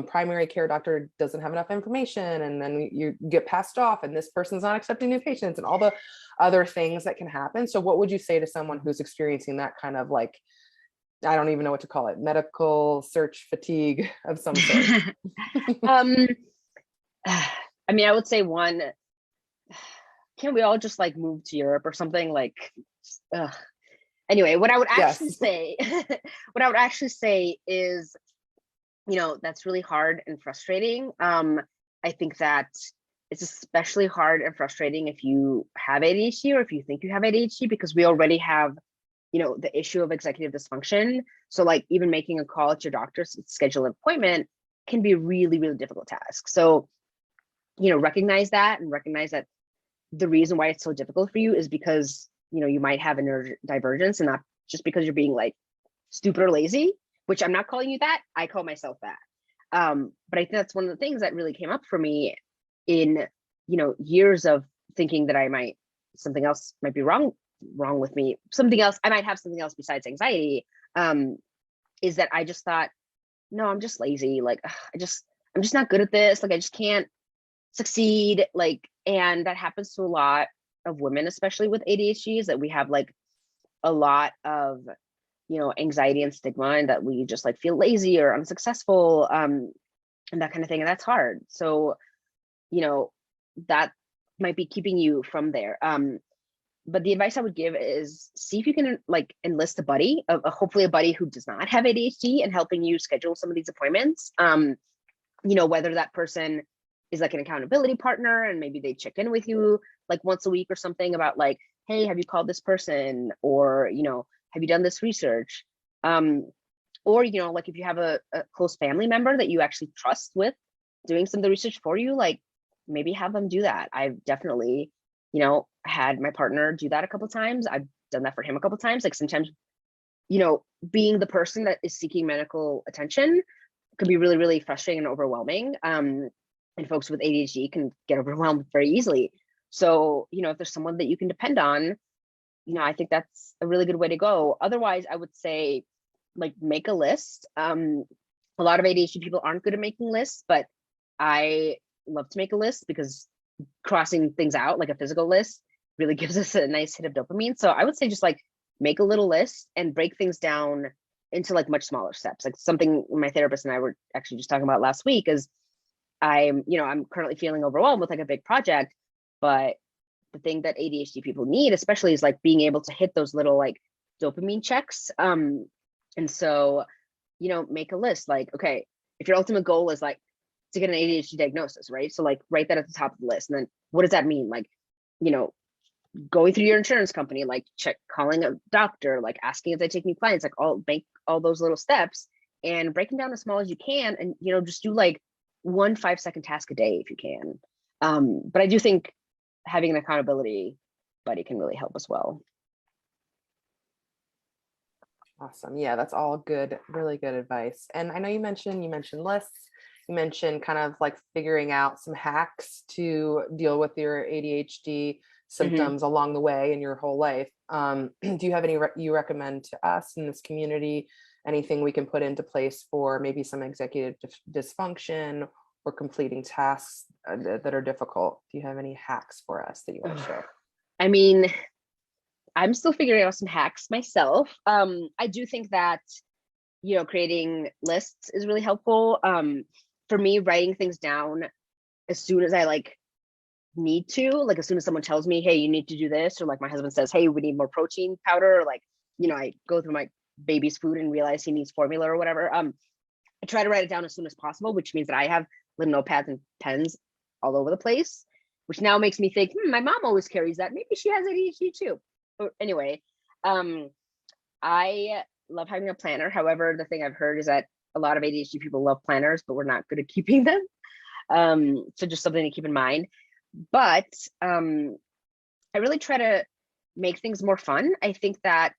primary care doctor doesn't have enough information, and then you get passed off and this person's not accepting new patients, and all the other things that can happen. So what would you say to someone who's experiencing that kind of like, I don't even know what to call it, medical search fatigue of some sort? I mean, I would say one, can't we all just like move to Europe or something? Like, ugh. Anyway, what I would actually Yes. say, what I would actually say is, that's really hard and frustrating. I think that it's especially hard and frustrating if you have ADHD or if you think you have ADHD, because we already have, the issue of executive dysfunction. So like even making a call at your doctor to schedule an appointment can be a really, really difficult task. So, recognize that, and recognize that the reason why it's so difficult for you is because, you might have a neurodivergence, and not just because you're being like stupid or lazy, which I'm not calling you that. I call myself that. But I think that's one of the things that really came up for me in, years of thinking that something else might be wrong with me. I might have something else besides anxiety. Is that I just thought, no, I'm just lazy. Like, I'm just not good at this. Like, I just can't succeed. Like, and that happens to a lot of women, especially with ADHD, is that we have like a lot of, anxiety and stigma, and that we just like feel lazy or unsuccessful, and that kind of thing. And that's hard. So, that might be keeping you from there. But the advice I would give is see if you can like enlist a buddy, hopefully a buddy who does not have ADHD, and helping you schedule some of these appointments. Whether that person is like an accountability partner, and maybe they check in with you like once a week or something about like, hey, have you called this person? Or, have you done this research? Or, like if you have a close family member that you actually trust with doing some of the research for you, like maybe have them do that. I've definitely, had my partner do that a couple of times. I've done that for him a couple of times. Like sometimes, being the person that is seeking medical attention could be really, really frustrating and overwhelming. And folks with ADHD can get overwhelmed very easily. So, if there's someone that you can depend on, I think that's a really good way to go. Otherwise, I would say like make a list. A lot of ADHD people aren't good at making lists, but I love to make a list because crossing things out, like a physical list, really gives us a nice hit of dopamine. So I would say just like make a little list and break things down into like much smaller steps. Like something my therapist and I were actually just talking about last week is I'm currently feeling overwhelmed with like a big project, but the thing that ADHD people need especially is like being able to hit those little like dopamine checks. And so, make a list like, okay, if your ultimate goal is like to get an ADHD diagnosis, right? So like write that at the top of the list. And then what does that mean? Like, going through your insurance company, like calling a doctor, like asking if they take new clients, like make all those little steps and breaking down as small as you can. And, just do like 1 5-second task a day if you can. But I do think having an accountability buddy can really help as well. Awesome. Yeah, that's all good, really good advice. And I know you mentioned lists. You mentioned kind of like figuring out some hacks to deal with your ADHD symptoms along the way in your whole life. Do you have any you recommend to us in this community? Anything we can put into place for maybe some executive dysfunction or completing tasks that are difficult? Do you have any hacks for us that you want to share? I mean, I'm still figuring out some hacks myself. I do think that, creating lists is really helpful. For me, writing things down as soon as I like need to, like as soon as someone tells me, hey, you need to do this, or like my husband says, hey, we need more protein powder, or like, I go through my baby's food and realize he needs formula or whatever. I try to write it down as soon as possible, which means that I have little notepads and pens all over the place, which now makes me think, my mom always carries that. Maybe she has ADHD too. But anyway, I love having a planner. However, the thing I've heard is that a lot of ADHD people love planners, but we're not good at keeping them. So just something to keep in mind. But I really try to make things more fun. I think that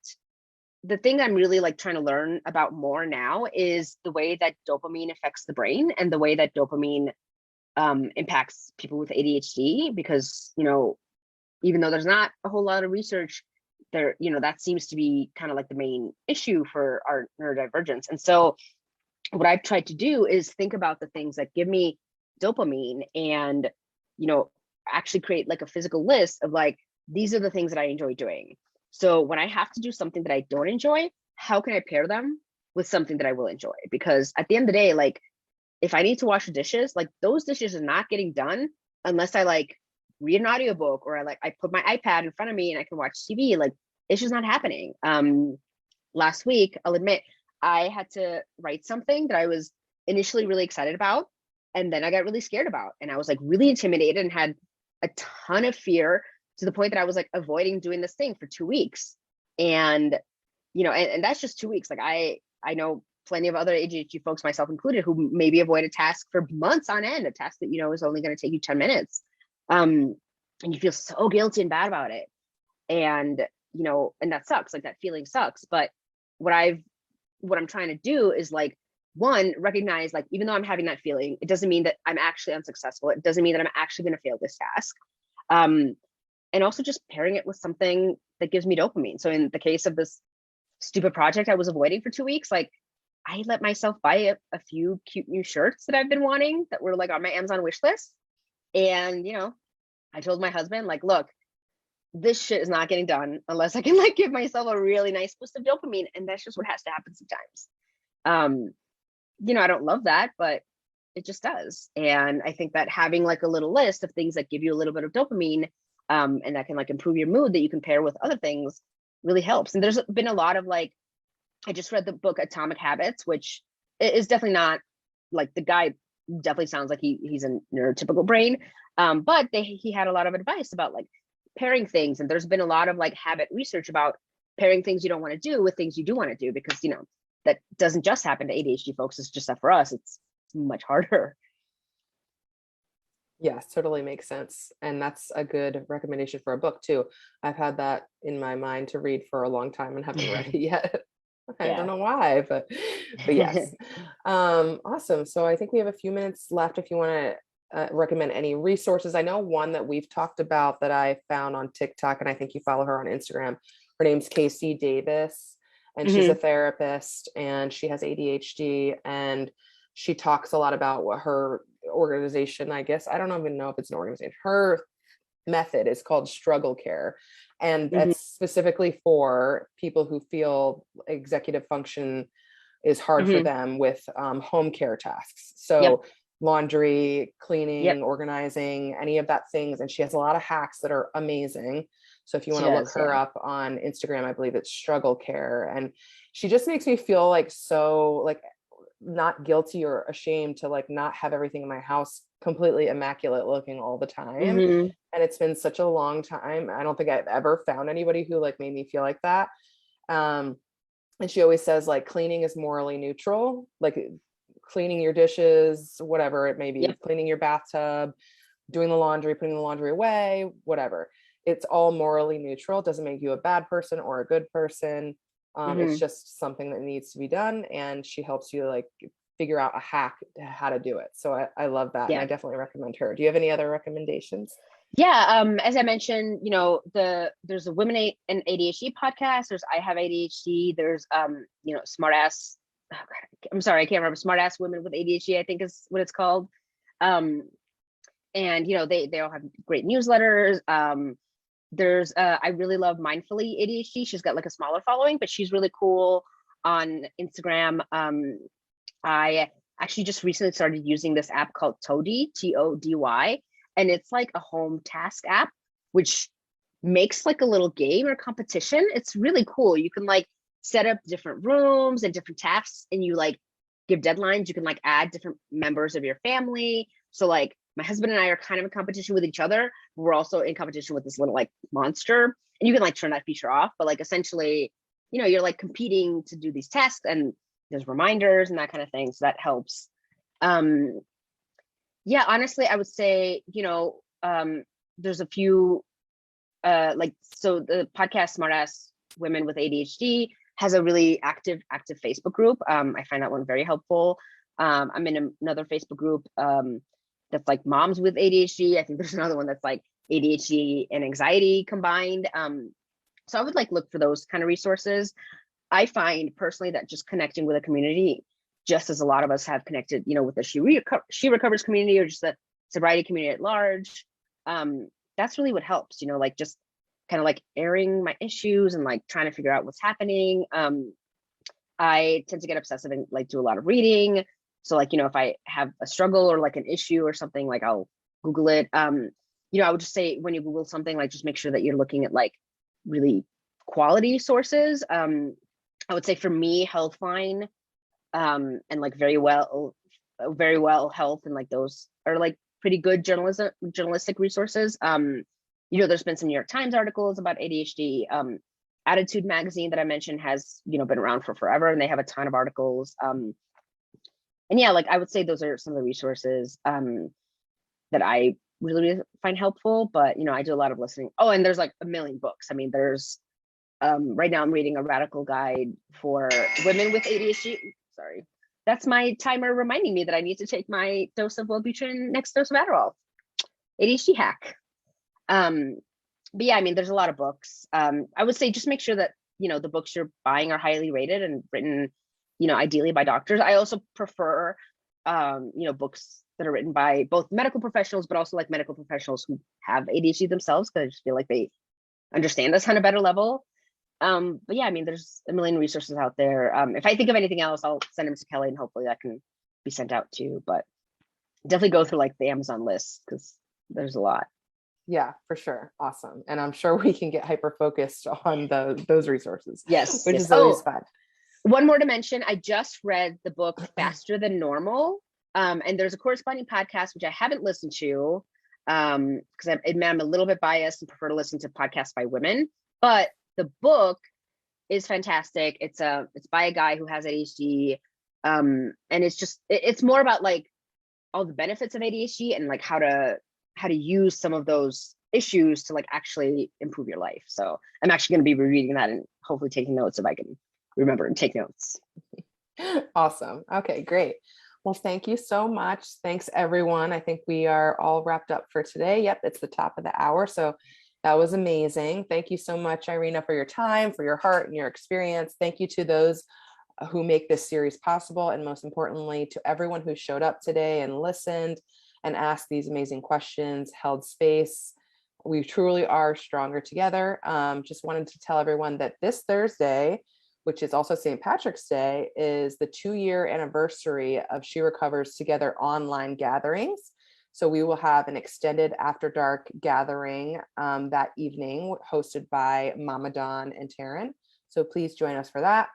the thing I'm really like trying to learn about more now is the way that dopamine affects the brain and the way that dopamine impacts people with ADHD, because, even though there's not a whole lot of research there, that seems to be kind of like the main issue for our neurodivergence. And so what I've tried to do is think about the things that give me dopamine and, actually create like a physical list of like, these are the things that I enjoy doing. So when I have to do something that I don't enjoy, how can I pair them with something that I will enjoy? Because at the end of the day, like if I need to wash the dishes, like those dishes are not getting done unless I like read an audiobook, or I put my iPad in front of me and I can watch TV. Like, it's just not happening. Last week, I'll admit, I had to write something that I was initially really excited about, and then I got really scared about, and I was like really intimidated and had a ton of fear, to the point that I was like avoiding doing this thing for 2 weeks. And and that's just 2 weeks. Like, I know plenty of other ADHD folks, myself included, who maybe avoid a task for months on end, a task that is only going to take you 10 minutes. And you feel so guilty and bad about it. And and that sucks. Like, that feeling sucks. But what I'm trying to do is, like, one, recognize, like, even though I'm having that feeling, it doesn't mean that I'm actually unsuccessful. It doesn't mean that I'm actually going to fail this task. And also just pairing it with something that gives me dopamine. So in the case of this stupid project I was avoiding for 2 weeks, like, I let myself buy a few cute new shirts that I've been wanting, that were like on my Amazon wish list. And, I told my husband, like, look, this shit is not getting done unless I can, like, give myself a really nice boost of dopamine. And that's just what has to happen sometimes. I don't love that, but it just does. And I think that having, like, a little list of things that give you a little bit of dopamine, and that can, like, improve your mood, that you can pair with other things, really helps. And there's been a lot of, like, I just read the book Atomic Habits, which is definitely not, like, the guy definitely sounds like he's a neurotypical brain. But he had a lot of advice about, like, pairing things. And there's been a lot of, like, habit research about pairing things you don't want to do with things you do want to do, because, that doesn't just happen to ADHD folks. It's just that for us, it's much harder. Yes, totally makes sense. And that's a good recommendation for a book too. I've had that in my mind to read for a long time and haven't read it yet. I don't Yeah. know why, but yes. Awesome. So I think we have a few minutes left if you want to recommend any resources. I know one that we've talked about that I found on TikTok, and I think you follow her on Instagram. Her name's Casey Davis, and she's a therapist, and she has ADHD, and she talks a lot about what her organization, I guess, I don't even know if it's an organization. Her method is called struggle care. And that's specifically for people who feel executive function is hard for them with home care tasks. So Yep. laundry, cleaning, Yep. organizing, any of that things. And she has a lot of hacks that are amazing. So if you She want to look does, her yeah. up on Instagram, I believe it's struggle care. And she just makes me feel like so, like, not guilty or ashamed to, like, not have everything in my house completely immaculate looking all the time. And it's been such a long time. I don't think I've ever found anybody who, like, made me feel like that. And she always says, like, cleaning is morally neutral, like cleaning your dishes, whatever it may be, Yep. cleaning your bathtub, doing the laundry, putting the laundry away, whatever. It's all morally neutral. It doesn't make you a bad person or a good person. It's just something that needs to be done. And she helps you, like, figure out a hack how to do it. So I love that. And I Yeah. definitely recommend her. Do you have any other recommendations? Yeah. As I mentioned, there's a Women and ADHD podcast. There's I Have ADHD. There's Smartass. Oh God, I'm sorry, I can't remember. Smartass Women with ADHD, I think is what it's called. And they all have great newsletters. There's I really love Mindfully ADHD. She's got, like, a smaller following, but she's really cool on Instagram. I actually just recently started using this app called Tody, Tody, and it's like a home task app, which makes, like, a little game or competition. It's really cool. You can, like, set up different rooms and different tasks, and you, like, give deadlines. You can, like, add different members of your family. So, like, my husband and I are kind of in competition with each other. We're also in competition with this little, like, monster, and you can, like, turn that feature off. But, like, essentially, you're, like, competing to do these tasks, and there's reminders and that kind of thing. So that helps. Yeah, honestly, I would say, there's a few, so the podcast Smartass Women with ADHD has a really active Facebook group. I find that one very helpful. I'm in another Facebook group that's like moms with ADHD. I think there's another one that's like ADHD and anxiety combined. So I would, like, look for those kind of resources. I find personally that just connecting with a community, just as a lot of us have connected, with the She Recovers community, or just the sobriety community at large, that's really what helps, like, just kind of, like, airing my issues and, like, trying to figure out what's happening. I tend to get obsessive and, like, do a lot of reading. So, like, if I have a struggle or, like, an issue or something, like, I'll Google it. I would just say when you Google something, like just make sure that you're looking at like really quality sources. I would say for me, Healthline, and like very well health, and like those are like pretty good journalistic resources. There's been some New York Times articles about ADHD. Attitude magazine that I mentioned has, been around for forever, and they have a ton of articles. And yeah, like I would say those are some of the resources that I really find helpful. But I do a lot of listening. Oh, and there's like a million books. I mean, there's right now I'm reading a radical guide for women with ADHD. Sorry, that's my timer reminding me that I need to take my dose of Wellbutrin, next dose of Adderall. ADHD hack. But yeah, I mean, there's a lot of books. I would say just make sure that the books you're buying are highly rated and written, ideally by doctors. I also prefer books that are written by both medical professionals, but also like medical professionals who have ADHD themselves, because I just feel like they understand us on a better level. But yeah, I mean, there's a million resources out there. If I think of anything else, I'll send them to Kelly, and hopefully that can be sent out too. But definitely go through like the Amazon list, because there's a lot. Yeah, for sure. Awesome. And I'm sure we can get hyper focused on those resources. Yes. Which yes. is always fun. One more to mention, I just read the book Faster Than Normal. And there's a corresponding podcast, which I haven't listened to, because I'm a little bit biased and prefer to listen to podcasts by women. But the book is fantastic. It's by a guy who has ADHD. And it's more about like all the benefits of ADHD and like how to use some of those issues to like actually improve your life. So I'm actually going to be rereading that and hopefully taking notes if I can remember and take notes. Awesome. Okay, great. Well, thank you so much. Thanks, everyone. I think we are all wrapped up for today. Yep, it's the top of the hour. So that was amazing. Thank you so much, Irina, for your time, for your heart and your experience. Thank you to those who make this series possible. And most importantly, to everyone who showed up today and listened and asked these amazing questions, held space. We truly are stronger together. Just wanted to tell everyone that this Thursday, which is also St. Patrick's Day, is the 2-year anniversary of She Recovers Together online gatherings. So we will have an extended after dark gathering that evening, hosted by Mama Dawn and Taryn. So please join us for that.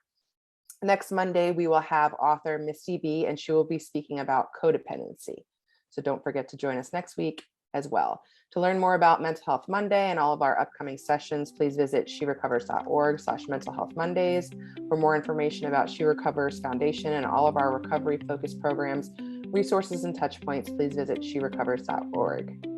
Next Monday, we will have author Misty B, and she will be speaking about codependency. So don't forget to join us next week as well. To learn more about Mental Health Monday and all of our upcoming sessions, please visit sherecovers.org/Mental Health Mondays. For more information about She Recovers Foundation and all of our recovery focused programs, resources, and touch points, please visit sherecovers.org.